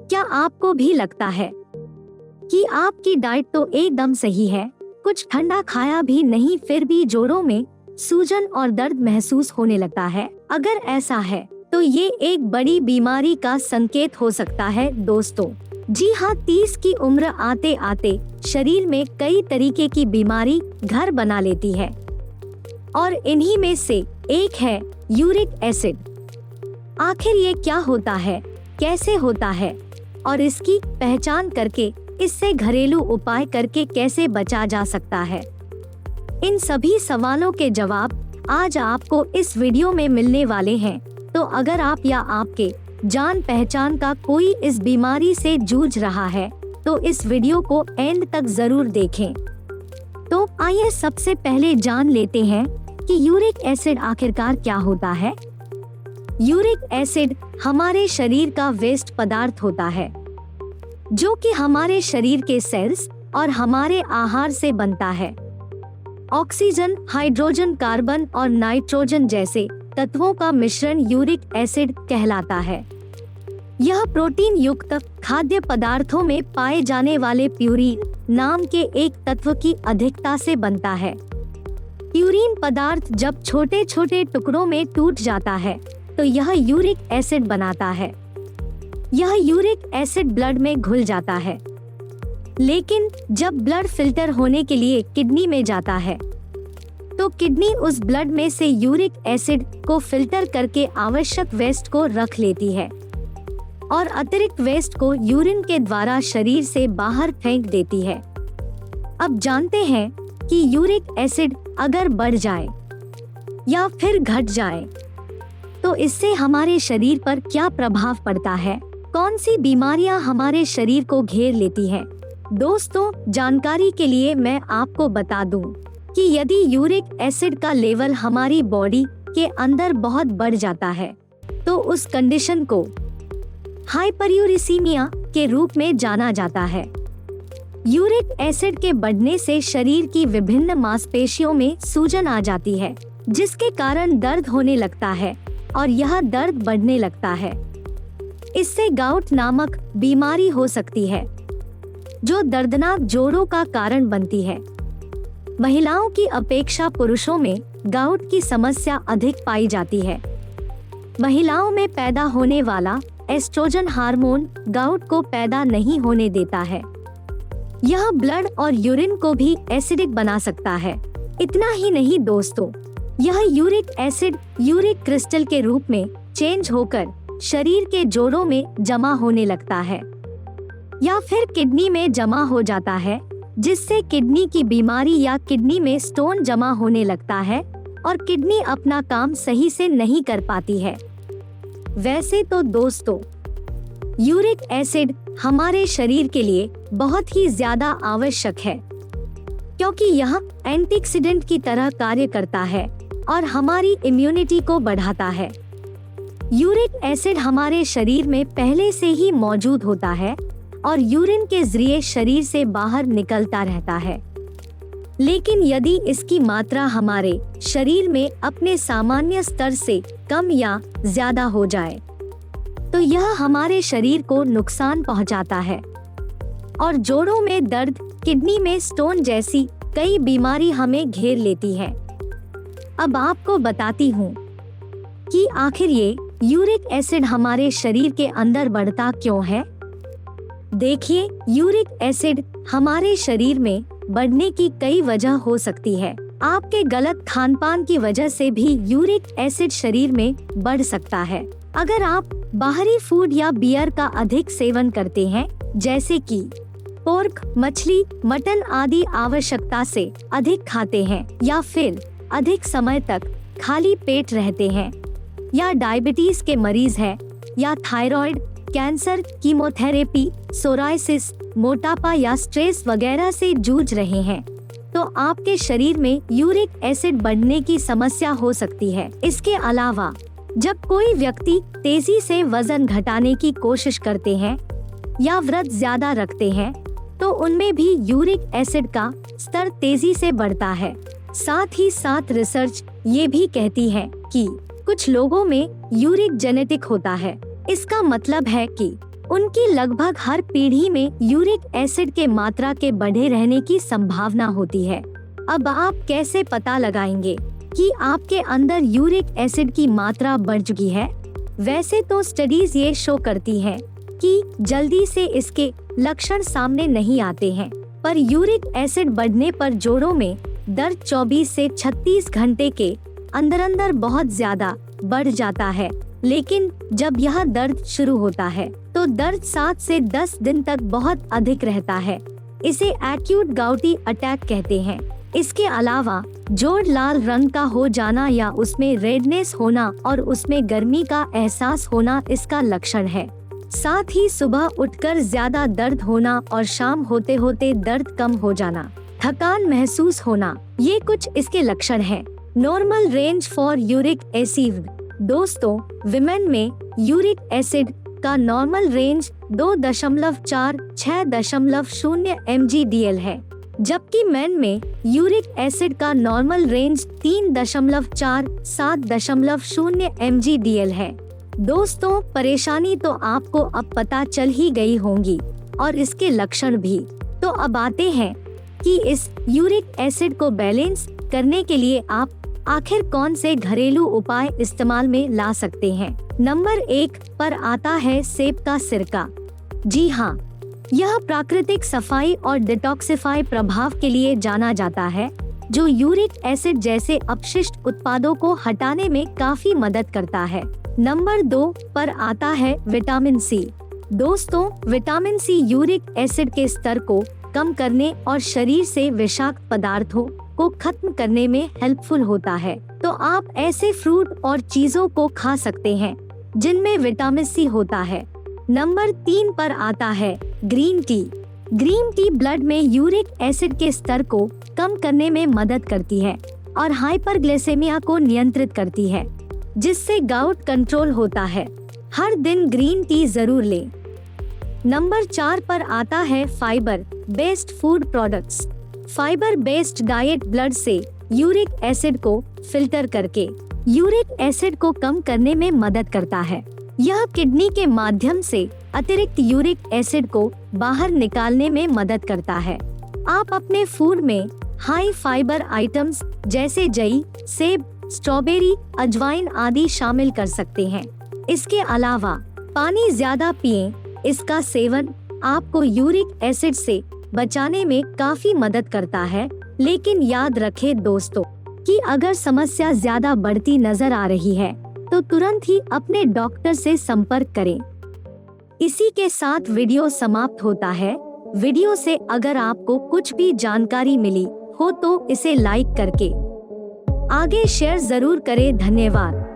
क्या आपको भी लगता है कि आपकी डाइट तो एकदम सही है, कुछ ठंडा खाया भी नहीं, फिर भी जोड़ों में सूजन और दर्द महसूस होने लगता है? अगर ऐसा है तो ये एक बड़ी बीमारी का संकेत हो सकता है दोस्तों। जी हाँ, 30 की उम्र आते आते शरीर में कई तरीके की बीमारी घर बना लेती है और इन्हीं में से एक है यूरिक एसिड। आखिर ये क्या होता है, कैसे होता है और इसकी पहचान करके इससे घरेलू उपाय करके कैसे बचा जा सकता है? इन सभी सवालों के जवाब आज आपको इस वीडियो में मिलने वाले हैं। तो अगर आप या आपके जान पहचान का कोई इस बीमारी से जूझ रहा है तो इस वीडियो को एंड तक जरूर देखें। तो आइए सबसे पहले जान लेते हैं कि यूरिक एसिड आखिरकार क्या होता है। यूरिक एसिड हमारे शरीर का वेस्ट पदार्थ होता है जो कि हमारे शरीर के सेल्स और हमारे आहार से बनता है। ऑक्सीजन, हाइड्रोजन, कार्बन और नाइट्रोजन जैसे तत्वों का मिश्रण यूरिक एसिड कहलाता है। यह प्रोटीन युक्त खाद्य पदार्थों में पाए जाने वाले प्यूरीन नाम के एक तत्व की अधिकता से बनता है। प्यूरीन पदार्थ जब छोटे छोटे टुकड़ों में टूट जाता है तो यह यूरिक एसिड बनाता है। यह यूरिक एसिड ब्लड में घुल जाता है, लेकिन जब ब्लड फिल्टर होने के लिए किडनी में जाता है तो किडनी उस ब्लड में से यूरिक एसिड को फिल्टर करके आवश्यक वेस्ट को रख लेती है और अतिरिक्त वेस्ट को यूरिन के द्वारा शरीर से बाहर फेंक देती है। अब जानते हैं कि यूरिक एसिड अगर बढ़ जाए या फिर घट जाए तो इससे हमारे शरीर पर क्या प्रभाव पड़ता है, कौन सी बीमारियां हमारे शरीर को घेर लेती हैं। दोस्तों, जानकारी के लिए मैं आपको बता दूं कि यदि यूरिक एसिड का लेवल हमारी बॉडी के अंदर बहुत बढ़ जाता है तो उस कंडीशन को हाइपरयूरिसीमिया के रूप में जाना जाता है। यूरिक एसिड के बढ़ने से शरीर की विभिन्न मांसपेशियों में सूजन आ जाती है, जिसके कारण दर्द होने लगता है और यह दर्द बढ़ने लगता है। इससे गाउट नामक बीमारी हो सकती है जो दर्दनाक जोड़ों का कारण बनती है। महिलाओं की अपेक्षा पुरुषों में गाउट की समस्या अधिक पाई जाती है। महिलाओं में पैदा होने वाला एस्ट्रोजन हार्मोन गाउट को पैदा नहीं होने देता है। यह ब्लड और यूरिन को भी एसिडिक बना सकता है। इतना ही नहीं दोस्तों, यह यूरिक एसिड यूरिक क्रिस्टल के रूप में चेंज होकर शरीर के जोड़ों में जमा होने लगता है या फिर किडनी में जमा हो जाता है, जिससे किडनी की बीमारी या किडनी में स्टोन जमा होने लगता है और किडनी अपना काम सही से नहीं कर पाती है। वैसे तो दोस्तों, यूरिक एसिड हमारे शरीर के लिए बहुत ही ज्यादा आवश्यक है क्योंकि यह एंटीऑक्सीडेंट की तरह कार्य करता है और हमारी इम्यूनिटी को बढ़ाता है। यूरिक एसिड हमारे शरीर में पहले से ही मौजूद होता है और यूरिन के जरिए शरीर से बाहर निकलता रहता है, लेकिन यदि इसकी मात्रा हमारे शरीर में अपने सामान्य स्तर से कम या ज्यादा हो जाए तो यह हमारे शरीर को नुकसान पहुंचाता है और जोड़ों में दर्द, किडनी में स्टोन जैसी कई बीमारी हमें घेर लेती है। अब आपको बताती हूँ कि आखिर ये यूरिक एसिड हमारे शरीर के अंदर बढ़ता क्यों है। देखिए, यूरिक एसिड हमारे शरीर में बढ़ने की कई वजह हो सकती है। आपके गलत खानपान की वजह से भी यूरिक एसिड शरीर में बढ़ सकता है। अगर आप बाहरी फूड या बियर का अधिक सेवन करते हैं, जैसे कि पोर्क, मछली, मटन आदि आवश्यकता से अधिक खाते हैं या फिर अधिक समय तक खाली पेट रहते हैं या डायबिटीज के मरीज हैं या थायराइड, कैंसर, कीमोथेरेपी, सोराइसिस, मोटापा या स्ट्रेस वगैरह से जूझ रहे हैं तो आपके शरीर में यूरिक एसिड बढ़ने की समस्या हो सकती है। इसके अलावा जब कोई व्यक्ति तेजी से वजन घटाने की कोशिश करते हैं या व्रत ज्यादा रखते हैं तो उनमें भी यूरिक एसिड का स्तर तेजी से बढ़ता है। साथ ही साथ रिसर्च ये भी कहती है कि कुछ लोगों में यूरिक जेनेटिक होता है। इसका मतलब है कि उनकी लगभग हर पीढ़ी में यूरिक एसिड के मात्रा के बढ़े रहने की संभावना होती है। अब आप कैसे पता लगाएंगे कि आपके अंदर यूरिक एसिड की मात्रा बढ़ चुकी है? वैसे तो स्टडीज ये शो करती हैं कि जल्दी से इसके लक्षण सामने नहीं आते हैं, पर यूरिक एसिड बढ़ने पर जोड़ों में दर्द 24 से 36 घंटे के अंदर बहुत ज्यादा बढ़ जाता है। लेकिन जब यह दर्द शुरू होता है तो दर्द 7 से 10 दिन तक बहुत अधिक रहता है। इसे एक्यूट गाउटी अटैक कहते हैं। इसके अलावा जोड़ लाल रंग का हो जाना या उसमें रेडनेस होना और उसमें गर्मी का एहसास होना इसका लक्षण है। साथ ही सुबह उठकर ज्यादा दर्द होना और शाम होते होते दर्द कम हो जाना, थकान महसूस होना, ये कुछ इसके लक्षण हैं। Normal range for uric acid. दोस्तों, विमेन में यूरिक एसिड का नॉर्मल रेंज 2.4-6.0 mgdl है, जबकि मेन में यूरिक एसिड का नॉर्मल रेंज 3.4-7.0 mgdl है। दोस्तों, परेशानी तो आपको अब पता चल ही गई होंगी और इसके लक्षण भी। तो अब आते हैं कि इस यूरिक एसिड को बैलेंस करने के लिए आप आखिर कौन से घरेलू उपाय इस्तेमाल में ला सकते हैं। नंबर 1 पर आता है सेब का सिरका। जी हाँ, यह प्राकृतिक सफाई और डिटॉक्सिफाई प्रभाव के लिए जाना जाता है, जो यूरिक एसिड जैसे अपशिष्ट उत्पादों को हटाने में काफी मदद करता है। नंबर 2 पर आता है विटामिन सी। दोस्तों, विटामिन सी यूरिक एसिड के स्तर को कम करने और शरीर से विषाक्त पदार्थों को खत्म करने में हेल्पफुल होता है। तो आप ऐसे फ्रूट और चीजों को खा सकते हैं जिनमें विटामिन सी होता है। नंबर 3 पर आता है green tea. Green tea blood में यूरिक एसिड के स्तर को कम करने में मदद करती है और हाइपरग्लाइसेमिया को नियंत्रित करती है, जिससे गाउट कंट्रोल होता है। हर दिन ग्रीन टी जरूर लें। नंबर 4 पर आता है fibre based food products. Fibre based diet blood से यूरिक एसिड को फिल्टर करके यूरिक एसिड को कम करने में मदद करता है। यह किडनी के माध्यम से अतिरिक्त यूरिक एसिड को बाहर निकालने में मदद करता है। आप अपने फूड में हाई फाइबर आइटम्स जैसे जई, सेब, स्ट्रॉबेरी, अजवाइन आदि शामिल कर सकते हैं। इसके अलावा पानी ज्यादा पिएं। इसका सेवन आपको यूरिक एसिड से बचाने में काफी मदद करता है। लेकिन याद रखें दोस्तों कि अगर समस्या ज्यादा बढ़ती नजर आ रही है तो तुरंत ही अपने डॉक्टर से संपर्क करें। इसी के साथ वीडियो समाप्त होता है। वीडियो से अगर आपको कुछ भी जानकारी मिली हो तो इसे लाइक करके आगे शेयर जरूर करें। धन्यवाद।